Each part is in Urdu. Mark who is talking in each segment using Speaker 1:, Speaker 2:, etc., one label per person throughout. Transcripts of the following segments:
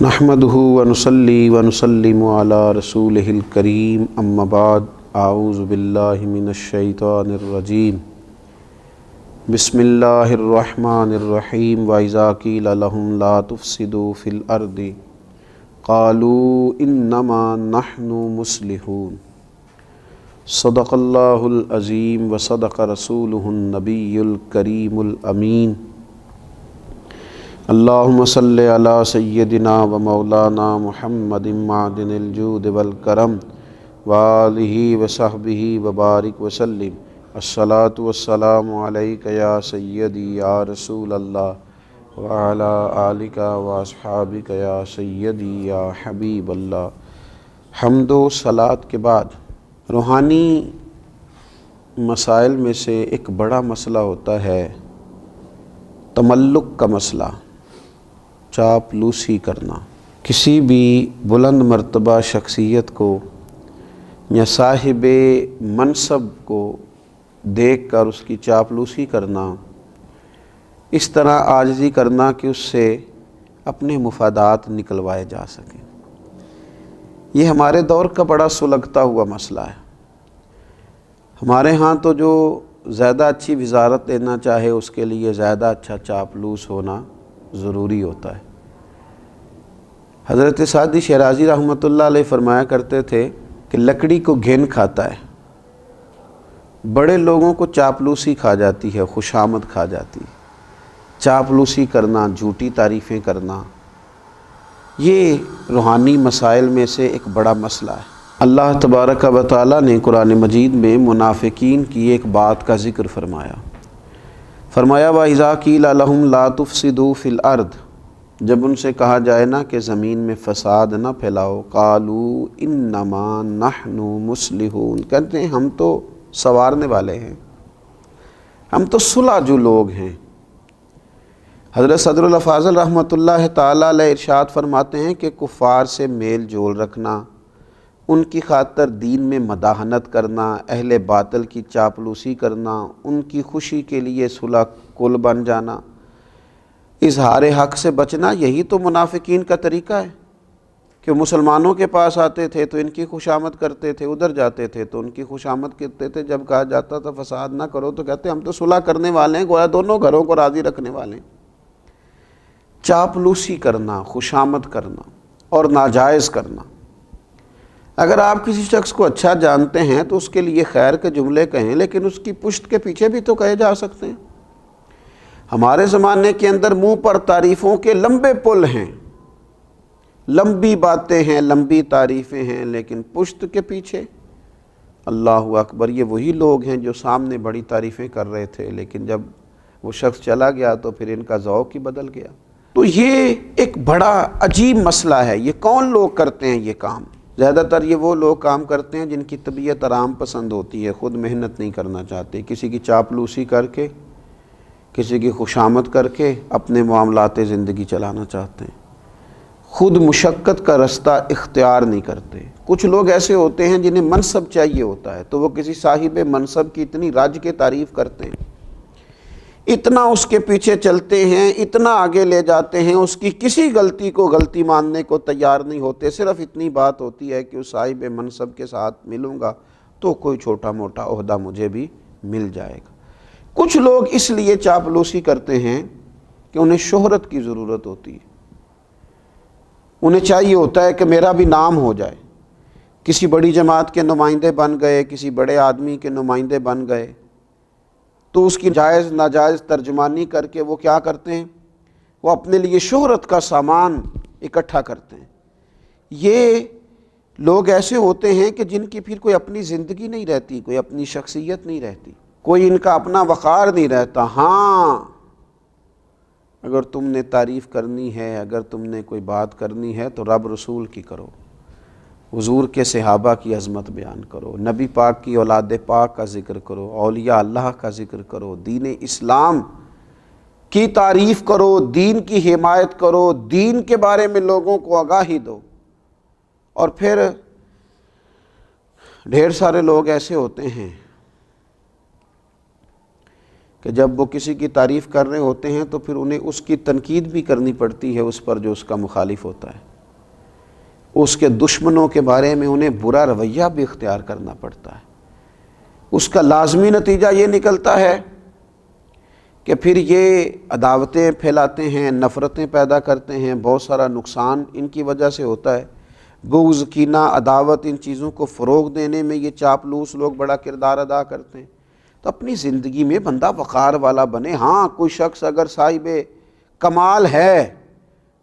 Speaker 1: نحمدہ ونصلی ونسلم علی رسولہ الکریم اما بعد اعوذ باللہ من الشیطان الرجیم بسم اللہ الرحمن الرحیم وَإِذَا قِيلَ لَهُمْ لَا تُفْسِدُوا فِي الْأَرْضِ قَالُوا إِنَّمَا نَحْنُ مُصْلِحُونَ صدق اللہ العظیم وصدق رسولہ النبی الکریم الامین اللہم صلی علی سیدنا و مولانا محمد معدن الجود والکرم وآلہ وصحبہ وبارک وسلم الصلاۃ والسلام علیک یا سیدی یا رسول اللہ وعلی آلک واصحابک یا سیدی یا حبیب اللہ۔ حمد و صلاۃ کے بعد روحانی مسائل میں سے ایک بڑا مسئلہ ہوتا ہے تملق کا مسئلہ، چاپلوسی کرنا۔ کسی بھی بلند مرتبہ شخصیت کو یا صاحب منصب کو دیکھ کر اس کی چاپلوسی کرنا، اس طرح عاجزی کرنا کہ اس سے اپنے مفادات نکلوائے جا سکیں، یہ ہمارے دور کا بڑا سلگتا ہوا مسئلہ ہے۔ ہمارے ہاں تو جو زیادہ اچھی وزارت لینا چاہے اس کے لیے زیادہ اچھا چاپلوس ہونا ضروری ہوتا ہے۔ حضرت سعدی شیرازی رحمۃ اللہ علیہ فرمایا کرتے تھے کہ لکڑی کو گھن کھاتا ہے، بڑے لوگوں کو چاپلوسی کھا جاتی ہے، خوشامد کھا جاتی ہے۔ چاپلوسی کرنا، جھوٹی تعریفیں کرنا، یہ روحانی مسائل میں سے ایک بڑا مسئلہ ہے۔ اللہ تبارک و تعالیٰ نے قرآن مجید میں منافقین کی ایک بات کا ذکر فرمایا۔ وَإِذَا قِيلَ لَهُمْ لَا تُفْسِدُوا فِي الْأَرْضِ، جب ان سے کہا جائے نا کہ زمین میں فساد نہ پھیلاؤ، قَالُوا إِنَّمَا نَحْنُ مُصْلِحُونَ، کہتے ہیں ہم تو سنوارنے والے ہیں، ہم تو صلح جو لوگ ہیں۔ حضرت صدر الافاضل رحمۃ اللہ تعالیٰ علیہ ارشاد فرماتے ہیں کہ کفار سے میل جول رکھنا، ان کی خاطر دین میں مداحنت کرنا، اہل باطل کی چاپلوسی کرنا، ان کی خوشی کے لیے صلح کل بن جانا، اظہار حق سے بچنا، یہی تو منافقین کا طریقہ ہے کہ مسلمانوں کے پاس آتے تھے تو ان کی خوشامد کرتے تھے، ادھر جاتے تھے تو ان کی خوشامد کرتے تھے، جب کہا جاتا تھا فساد نہ کرو تو کہتے ہم تو صلح کرنے والے ہیں، گویا دونوں گھروں کو راضی رکھنے والے ہیں۔ چاپلوسی کرنا، خوشامد کرنا اور ناجائز کرنا۔ اگر آپ کسی شخص کو اچھا جانتے ہیں تو اس کے لیے خیر کے جملے کہیں، لیکن اس کی پشت کے پیچھے بھی تو کہے جا سکتے ہیں۔ ہمارے زمانے کے اندر منہ پر تعریفوں کے لمبے پل ہیں، لمبی باتیں ہیں، لمبی تعریفیں ہیں، لیکن پشت کے پیچھے اللہ اکبر، یہ وہی لوگ ہیں جو سامنے بڑی تعریفیں کر رہے تھے، لیکن جب وہ شخص چلا گیا تو پھر ان کا ذوق ہی بدل گیا۔ تو یہ ایک بڑا عجیب مسئلہ ہے۔ یہ کون لوگ کرتے ہیں یہ کام؟ زیادہ تر یہ وہ لوگ کام کرتے ہیں جن کی طبیعت آرام پسند ہوتی ہے، خود محنت نہیں کرنا چاہتے، کسی کی چاپلوسی کر کے، کسی کی خوشامد کر کے اپنے معاملات زندگی چلانا چاہتے ہیں، خود مشقت کا رستہ اختیار نہیں کرتے۔ کچھ لوگ ایسے ہوتے ہیں جنہیں منصب چاہیے ہوتا ہے تو وہ کسی صاحب منصب کی اتنی رج کے تعریف کرتے ہیں، اتنا اس کے پیچھے چلتے ہیں، اتنا آگے لے جاتے ہیں، اس کی کسی غلطی کو غلطی ماننے کو تیار نہیں ہوتے۔ صرف اتنی بات ہوتی ہے کہ اس صاحب منصب کے ساتھ ملوں گا تو کوئی چھوٹا موٹا عہدہ مجھے بھی مل جائے گا۔ کچھ لوگ اس لیے چاپلوسی کرتے ہیں کہ انہیں شہرت کی ضرورت ہوتی ہے، انہیں چاہیے ہوتا ہے کہ میرا بھی نام ہو جائے، کسی بڑی جماعت کے نمائندے بن گئے، کسی بڑے آدمی کے نمائندے بن گئے تو اس کی جائز ناجائز ترجمانی کر کے وہ کیا کرتے ہیں، وہ اپنے لیے شہرت کا سامان اکٹھا کرتے ہیں۔ یہ لوگ ایسے ہوتے ہیں کہ جن کی پھر کوئی اپنی زندگی نہیں رہتی، کوئی اپنی شخصیت نہیں رہتی، کوئی ان کا اپنا وقار نہیں رہتا۔ ہاں، اگر تم نے تعریف کرنی ہے، اگر تم نے کوئی بات کرنی ہے تو رب رسول کی کرو، حضور کے صحابہ کی عظمت بیان کرو، نبی پاک کی اولاد پاک کا ذکر کرو، اولیاء اللہ کا ذکر کرو، دین اسلام کی تعریف کرو، دین کی حمایت کرو، دین کے بارے میں لوگوں کو آگاہی دو۔ اور پھر ڈھیر سارے لوگ ایسے ہوتے ہیں کہ جب وہ کسی کی تعریف کر رہے ہوتے ہیں تو پھر انہیں اس کی تنقید بھی کرنی پڑتی ہے اس پر جو اس کا مخالف ہوتا ہے۔ اس کے دشمنوں کے بارے میں انہیں برا رویہ بھی اختیار کرنا پڑتا ہے۔ اس کا لازمی نتیجہ یہ نکلتا ہے کہ پھر یہ عداوتیں پھیلاتے ہیں، نفرتیں پیدا کرتے ہیں، بہت سارا نقصان ان کی وجہ سے ہوتا ہے۔ بغض، کینہ، عداوت، ان چیزوں کو فروغ دینے میں یہ چاپلوس لوگ بڑا کردار ادا کرتے ہیں۔ تو اپنی زندگی میں بندہ وقار والا بنے۔ ہاں، کوئی شخص اگر صاحب کمال ہے،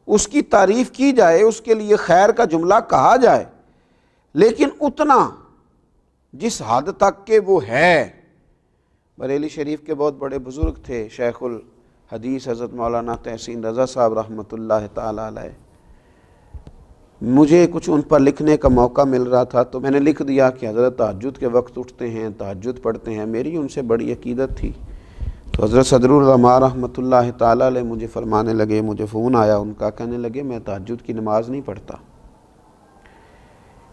Speaker 1: اس کی تعریف کی جائے، اس کے لیے خیر کا جملہ کہا جائے، لیکن اتنا جس حد تک کہ وہ ہے۔ بریلی شریف کے بہت بڑے بزرگ تھے، شیخ الحدیث حضرت مولانا تحسین رضا صاحب رحمۃ اللہ تعالی علیہ۔ مجھے کچھ ان پر لکھنے کا موقع مل رہا تھا تو میں نے لکھ دیا کہ حضرت تہجد کے وقت اٹھتے ہیں، تہجد پڑھتے ہیں۔ میری ان سے بڑی عقیدت تھی۔ تو حضرت صدر العلماء رحمۃ اللہ تعالی علیہ مجھے فرمانے لگے، مجھے فون آیا ان کا، کہنے لگے میں تہجد کی نماز نہیں پڑھتا،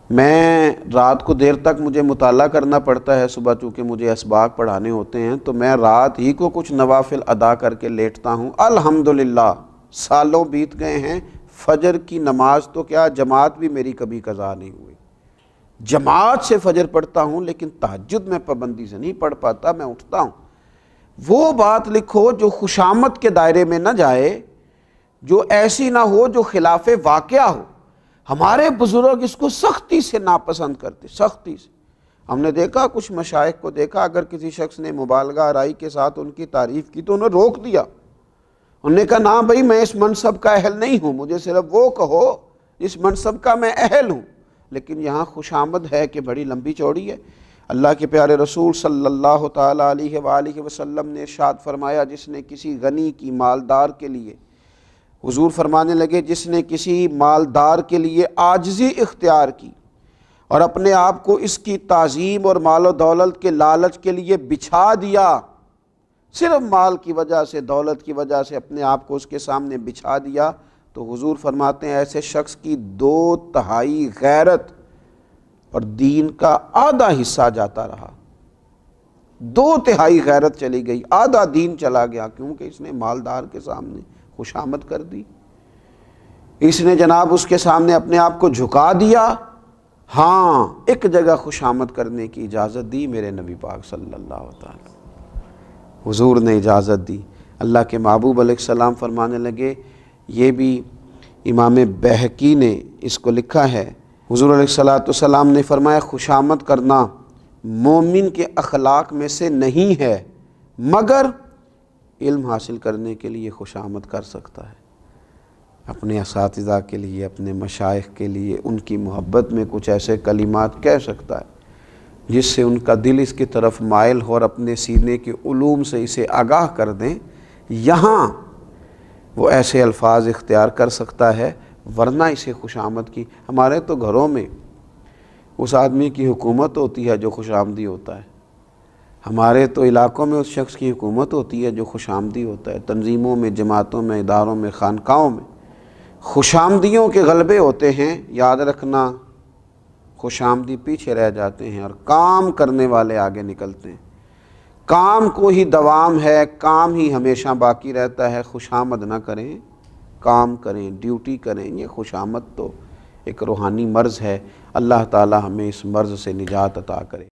Speaker 1: میں رات کو دیر تک مجھے مطالعہ کرنا پڑتا ہے، صبح چونکہ مجھے اسباق پڑھانے ہوتے ہیں تو میں رات ہی کو کچھ نوافل ادا کر کے لیٹتا ہوں۔ الحمدللہ سالوں بیت گئے ہیں، فجر کی نماز تو کیا جماعت بھی میری کبھی قضا نہیں ہوئی، جماعت سے فجر پڑھتا ہوں، لیکن تہجد میں پابندی سے نہیں پڑھ پاتا، میں اٹھتا ہوں۔ وہ بات لکھو جو خوشامد کے دائرے میں نہ جائے، جو ایسی نہ ہو جو خلاف واقعہ ہو۔ ہمارے بزرگ اس کو سختی سے ناپسند کرتے، سختی سے۔ ہم نے دیکھا کچھ مشائخ کو دیکھا، اگر کسی شخص نے مبالغہ آرائی کے ساتھ ان کی تعریف کی تو انہیں روک دیا، انہوں نے کہا نہ بھائی میں اس منصب کا اہل نہیں ہوں، مجھے صرف وہ کہو اس منصب کا میں اہل ہوں۔ لیکن یہاں خوشامد ہے کہ بڑی لمبی چوڑی ہے۔ اللہ کے پیارے رسول صلی اللہ تعالیٰ علیہ وآلہ وسلم نے ارشاد فرمایا، جس نے کسی غنی کی، مالدار کے لیے، حضور فرمانے لگے جس نے کسی مالدار کے لیے عاجزی اختیار کی اور اپنے آپ کو اس کی تعظیم اور مال و دولت کے لالچ کے لیے بچھا دیا، صرف مال کی وجہ سے، دولت کی وجہ سے اپنے آپ کو اس کے سامنے بچھا دیا، تو حضور فرماتے ہیں ایسے شخص کی 2/3 غیرت اور دین کا آدھا حصہ جاتا رہا۔ 2/3 غیرت چلی گئی، آدھا دین چلا گیا، کیونکہ اس نے مالدار کے سامنے خوشامد کر دی، اس نے جناب اس کے سامنے اپنے آپ کو جھکا دیا۔ ہاں، ایک جگہ خوشامد کرنے کی اجازت دی میرے نبی پاک صلی اللہ تعالی، حضور نے اجازت دی۔ اللہ کے محبوب علیہ السلام فرمانے لگے، یہ بھی امام بہقی نے اس کو لکھا ہے، حضور علیہ السلام نے فرمایا خوشامد کرنا مومن کے اخلاق میں سے نہیں ہے، مگر علم حاصل کرنے کے لیے خوشامد کر سکتا ہے، اپنے اساتذہ کے لیے، اپنے مشائخ کے لیے، ان کی محبت میں کچھ ایسے کلمات کہہ سکتا ہے جس سے ان کا دل اس کی طرف مائل ہو اور اپنے سینے کے علوم سے اسے آگاہ کر دیں۔ یہاں وہ ایسے الفاظ اختیار کر سکتا ہے، ورنہ اسے خوشامد کی، ہمارے تو گھروں میں اس آدمی کی حکومت ہوتی ہے جو خوش آمدی ہوتا ہے، ہمارے تو علاقوں میں اس شخص کی حکومت ہوتی ہے جو خوش آمدی ہوتا ہے، تنظیموں میں، جماعتوں میں، اداروں میں، خانقاہوں میں خوش آمدیوں کے غلبے ہوتے ہیں۔ یاد رکھنا، خوش آمدی پیچھے رہ جاتے ہیں اور کام کرنے والے آگے نکلتے ہیں۔ کام کو ہی دوام ہے، کام ہی ہمیشہ باقی رہتا ہے، خوش آمد نہ کریں، کام کریں، ڈیوٹی کریں۔ یہ خوش آمد تو ایک روحانی مرض ہے، اللہ تعالی ہمیں اس مرض سے نجات عطا کرے۔